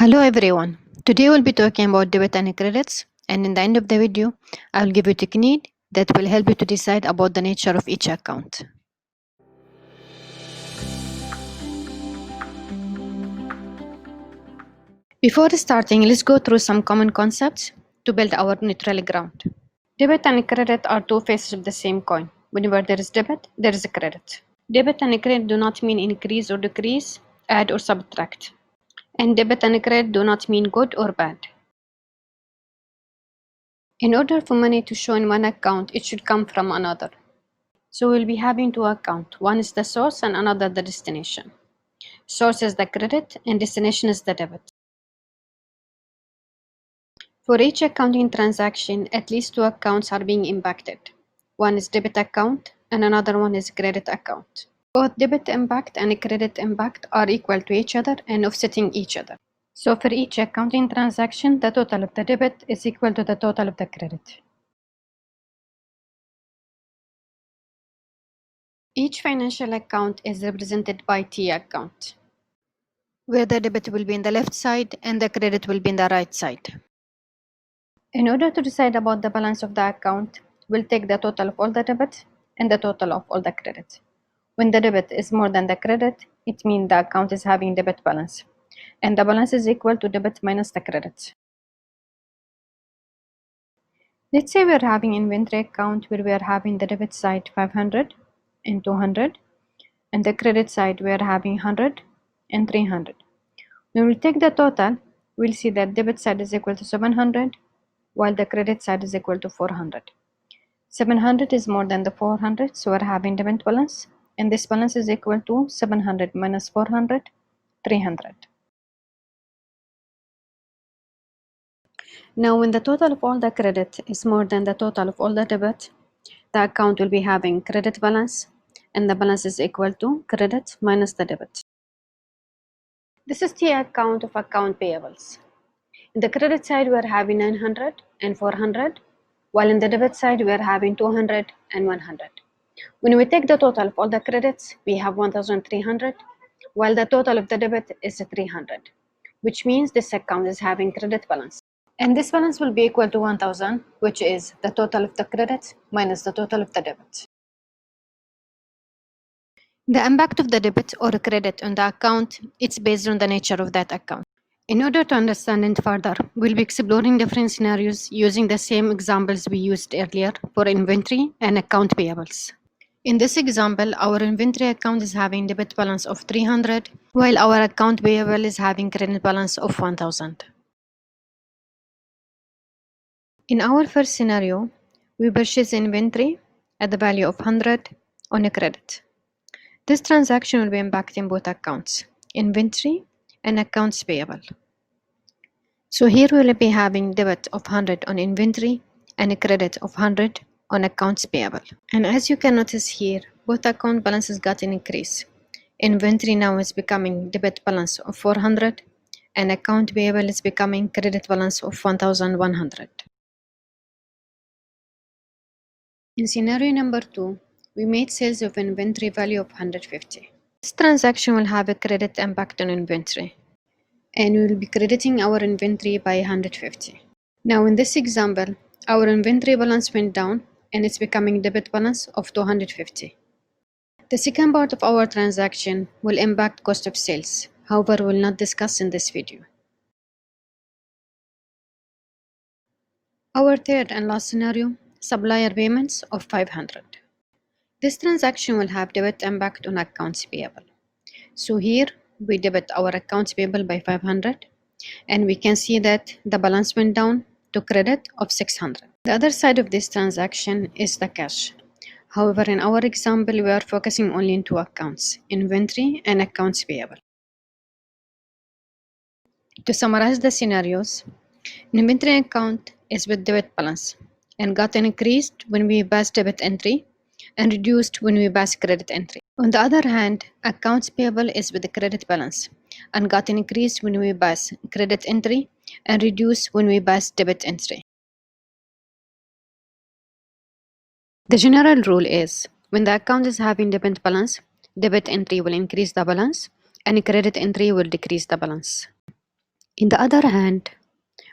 Hello everyone. Today we'll be talking about debit and credits, and in the end of the video, I will give you a technique that will help you to decide about the nature of each account. Before starting, let's go through some common concepts to build our neutral ground. Debit and credit are two faces of the same coin. Whenever there is debit, there is a credit. Debit and credit do not mean increase or decrease, add or subtract. And debit and credit do not mean good or bad. In order for money to show in one account, it should come from another. So we'll be having two accounts. One is the source and another the destination. Source is the credit and destination is the debit. For each accounting transaction, at least two accounts are being impacted. One is debit account and another one is credit account. Both debit impact and credit impact are equal to each other and offsetting each other. So for each accounting transaction, the total of the debit is equal to the total of the credit. Each financial account is represented by T account, where the debit will be in the left side and the credit will be in the right side. In order to decide about the balance of the account, we'll take the total of all the debit and the total of all the credit. When the debit is more than the credit, it means the account is having debit balance, and the balance is equal to debit minus the credit. Let's say we're having inventory account where we are having the debit side 500 and 200, and the credit side we are having 100 and 300. When we take the total, we'll see that debit side is equal to 700, while the credit side is equal to 400. 700 is more than the 400, so we're having debit balance, and this balance is equal to 700 minus 400, 300. Now, when the total of all the credit is more than the total of all the debit, the account will be having credit balance, and the balance is equal to credit minus the debit. This is the account of account payables. In the credit side, we are having 900 and 400, while in the debit side, we are having 200 and 100. When we take the total of all the credits, we have 1,300, while the total of the debit is 300, which means this account is having credit balance. And this balance will be equal to 1,000, which is the total of the credit minus the total of the debit. The impact of the debit or credit on the account, it's based on the nature of that account. In order to understand it further, we'll be exploring different scenarios using the same examples we used earlier for inventory and account payables. In this example, our inventory account is having debit balance of 300, while our account payable is having credit balance of 1,000. In our first scenario, we purchase inventory at the value of 100 on a credit. This transaction will be impacting both accounts, inventory and accounts payable. So here we will be having debit of 100 on inventory and a credit of 100 on accounts payable. And as you can notice here, both account balances got an increase. Inventory now is becoming debit balance of 400 and account payable is becoming credit balance of 1,100. In scenario number 2, we made sales of inventory value of 150. This transaction will have a credit impact on inventory, and we will be crediting our inventory by 150. Now in this example, our inventory balance went down and it's becoming debit balance of 250. The second part of our transaction will impact cost of sales, however we will not discuss in this video. Our third and last scenario, supplier payments of 500. This transaction will have debit impact on accounts payable. So here we debit our accounts payable by 500 and we can see that the balance went down to credit of 600. The other side of this transaction is the cash. However, in our example, we are focusing only on two accounts, inventory and accounts payable. To summarize the scenarios, inventory account is with debit balance and got increased when we pass debit entry and reduced when we pass credit entry. On the other hand, accounts payable is with the credit balance and got increased when we pass credit entry and reduced when we pass debit entry. The general rule is when the account is having debit balance, debit entry will increase the balance and credit entry will decrease the balance. In the other hand,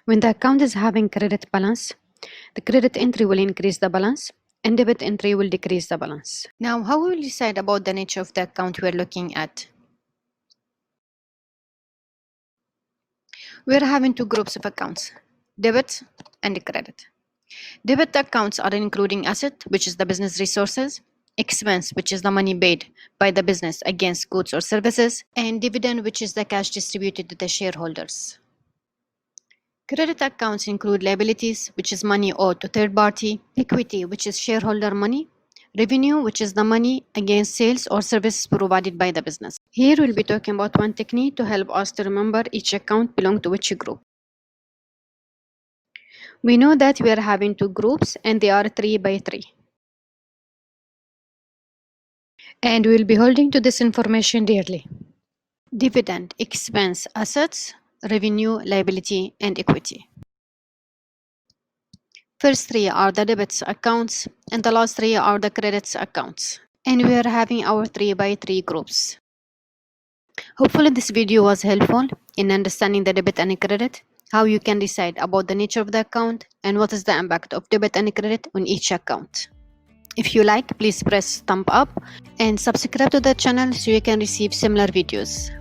when the account is having credit balance, the credit entry will increase the balance and debit entry will decrease the balance. Now, how will we decide about the nature of the account we're looking at? We're having two groups of accounts, debit and credit. Debit accounts are including asset, which is the business resources, expense, which is the money paid by the business against goods or services, and dividend, which is the cash distributed to the shareholders. Credit accounts include liabilities, which is money owed to third party, equity, which is shareholder money, revenue, which is the money against sales or services provided by the business. Here we'll be talking about one technique to help us to remember each account belongs to which group. We know that we are having two groups and they are 3 by 3. And we will be holding to this information dearly. Dividend, expense, assets, revenue, liability, and equity. First three are the debits accounts and the last three are the credits accounts. And we are having our 3 by 3 groups. Hopefully this video was helpful in understanding the debit and credit, how you can decide about the nature of the account, and what is the impact of debit and credit on each account. If you like, please press thumb up and subscribe to the channel so you can receive similar videos.